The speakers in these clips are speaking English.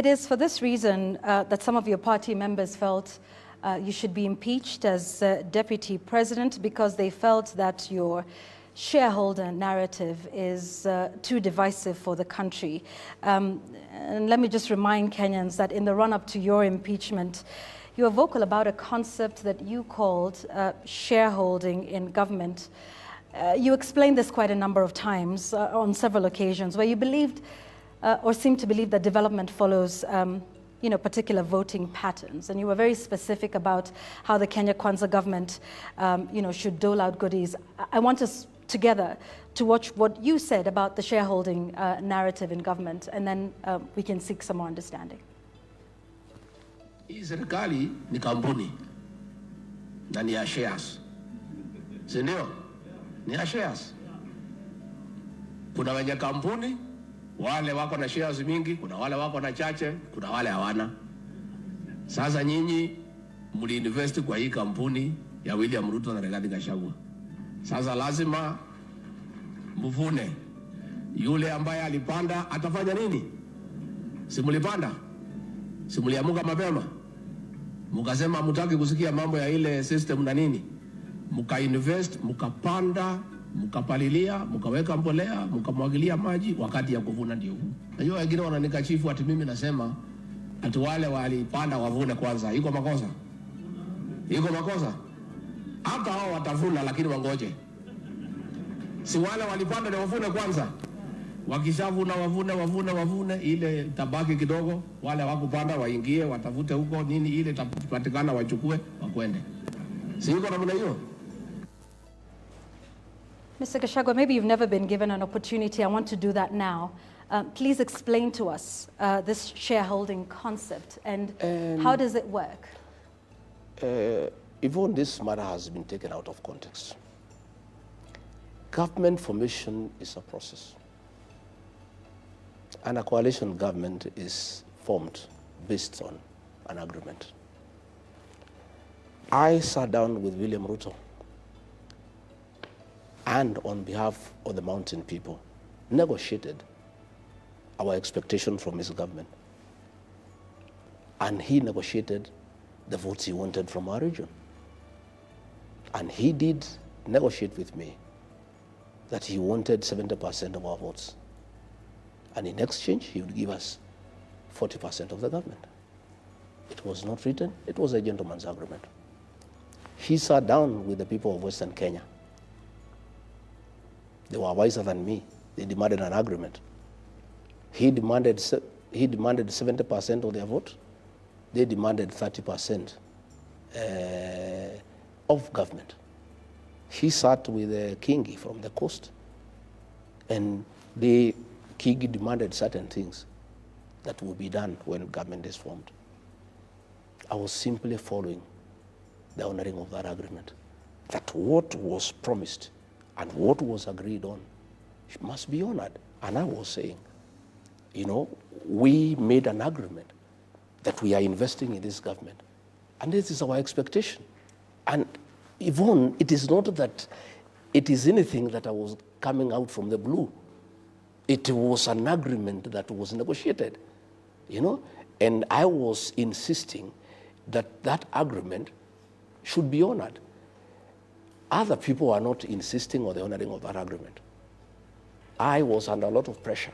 It is for this reason that some of your party members felt you should be impeached as deputy president, because they felt that your shareholder narrative is too divisive for the country. And let me just remind Kenyans that in the run-up to your impeachment, you were vocal about a concept that you called shareholding in government. You explained this quite a number of times on several occasions, where you believed or seemed to believe that development follows particular voting patterns. And you were very specific about how the Kenya Kwanza government should dole out goodies. I want us together to watch what you said about the shareholding narrative in government, and then we can seek some more understanding. Hii serikali ni kampuni na ni ya shares. Si ndio? Ni ya shares. Kuna wenye kampuni, wale wako na shares mingi, kuna wale wako na chache, kuna wale hawana. Sasa nyinyi mliinvest kwa hii kampuni ya William Ruto na Rigathi Gachagua. Sasa lazima mvune. Yule ambaye alipanda atafanya nini? Si mlipanda? Si mliamuka mapema? Mukasema hamtaki kusikia mambo ya ile system na nini? Mukainvest, mukapanda, mukapalilia, mukaweka mbolea, mukamwagilia maji, wakati ya kuvuna ndio huu. Najua wengine wananikashifu ati mimi nasema ati wale walipanda wavune kwanza. Iko makosa? Iko makosa? Hata hao watavuna, lakini wangoje. Si wale walipanda na wavune kwanza. Wakishavuna wavune, ile tabaki kidogo, wale wakupanda waingie, watafute huko nini, ile tapatikana wachukue, wakwende. Si yuko namna hiyo? Mr. Gachagua, maybe you've never been given an opportunity. I want to do that now. Please explain to us this shareholding concept and how does it work? Even this matter has been taken out of context. Government formation is a process. And a coalition government is formed based on an agreement. I sat down with William Ruto and on behalf of the mountain people, negotiated our expectation from his government. And he negotiated the votes he wanted from our region. And he did negotiate with me that he wanted 70% of our votes. And in exchange, he would give us 40% of the government. It was not written, it was a gentleman's agreement. He sat down with the people of Western Kenya. They were wiser than me. They demanded an agreement. He demanded 70% of their vote. They demanded 30% of government. He sat with Kingi from the coast, and Kingi demanded certain things that will be done when government is formed. I was simply following the honoring of that agreement, that what was promised and what was agreed on must be honored. And I was saying, we made an agreement that we are investing in this government, and this is our expectation. And Yvonne, it is not that it is anything that I was coming out from the blue. It was an agreement that was negotiated, and I was insisting that that agreement should be honored. Other people are not insisting on the honoring of that agreement. I was under a lot of pressure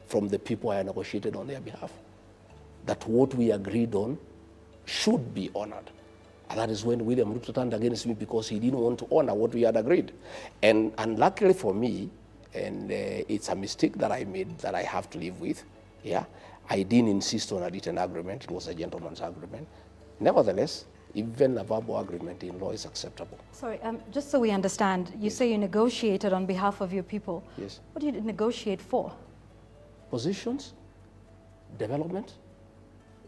from the people I negotiated on their behalf, that what we agreed on should be honored. And that is when William Ruto turned against me, because he didn't want to honor what we had agreed. And luckily for me, and it's a mistake that I made that I have to live with, I didn't insist on a written agreement. It was a gentleman's agreement. Nevertheless, even a verbal agreement in law is acceptable. Sorry, just so we understand, you say you negotiated on behalf of your people. Yes. What did you negotiate for? Positions, development,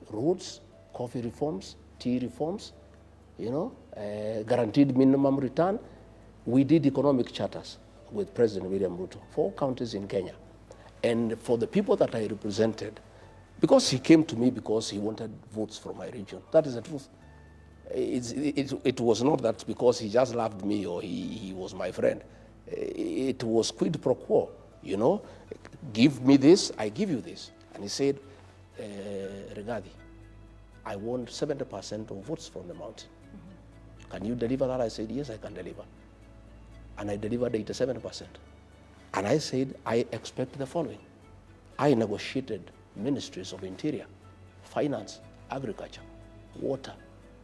roads, coffee reforms, tea reforms, guaranteed minimum return. We did economic charters with President William Ruto, 4 counties in Kenya. And for the people that I represented, because he came to me because he wanted votes from my region. That is the truth. It was not that because he just loved me or he was my friend. It was quid pro quo, Give me this, I give you this. And he said, Rigathi, I want 70% of votes from the mountain. Can you deliver that? I said, yes, I can deliver. And I delivered 87%. And I said, I expect the following. I negotiated ministries of interior, finance, agriculture, water,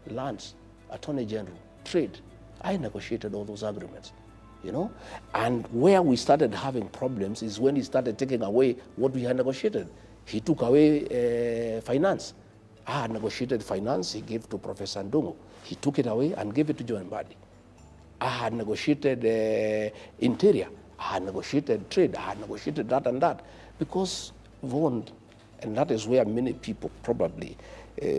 lands, attorney general, trade. I negotiated all those agreements, you know? And where we started having problems is when he started taking away what we had negotiated. He took away finance. I had negotiated finance, he gave to Professor Ndungu. He took it away and gave it to Joe Mbadi. I had negotiated interior. I had negotiated trade. I had negotiated that and that. Because Vaughan, and that is where many people probably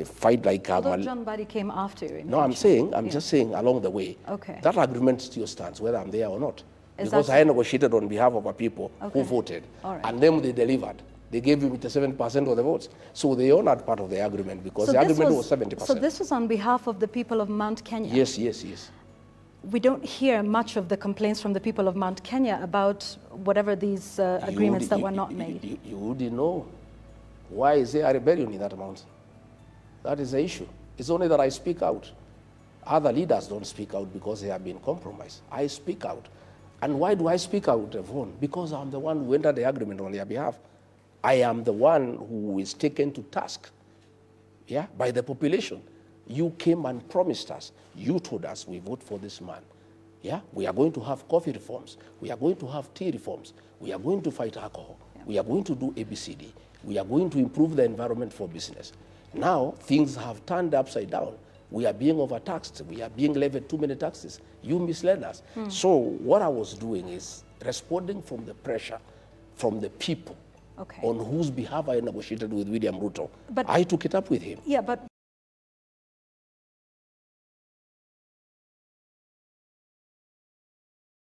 fight like... Although John Mbadi came after you. No, I'm just saying along the way. Okay. That agreement still stands, whether I'm there or not. Is because that... I negotiated on behalf of our people who voted. All right. And then they delivered. They gave him 7% of the votes. So they honored part of the agreement because so the agreement was 70%. So this was on behalf of the people of Mount Kenya? Yes, yes, yes. We don't hear much of the complaints from the people of Mount Kenya about whatever these agreements that were not made. You wouldn't know. Why is there a rebellion in that mountain? That is the issue. It's only that I speak out. Other leaders don't speak out because they have been compromised. I speak out. And why do I speak out, Vaughan? Because I'm the one who entered the agreement on their behalf. I am the one who is taken to task, yeah, by the population. You came and promised us. You told us we vote for this man. Yeah, we are going to have coffee reforms. We are going to have tea reforms. We are going to fight alcohol. Yeah. We are going to do ABCD. We are going to improve the environment for business. Now, things have turned upside down. We are being overtaxed. We are being levied too many taxes. You misled us. So what I was doing is responding from the pressure from the people on whose behalf I negotiated with William Ruto. But I took it up with him. Yeah, but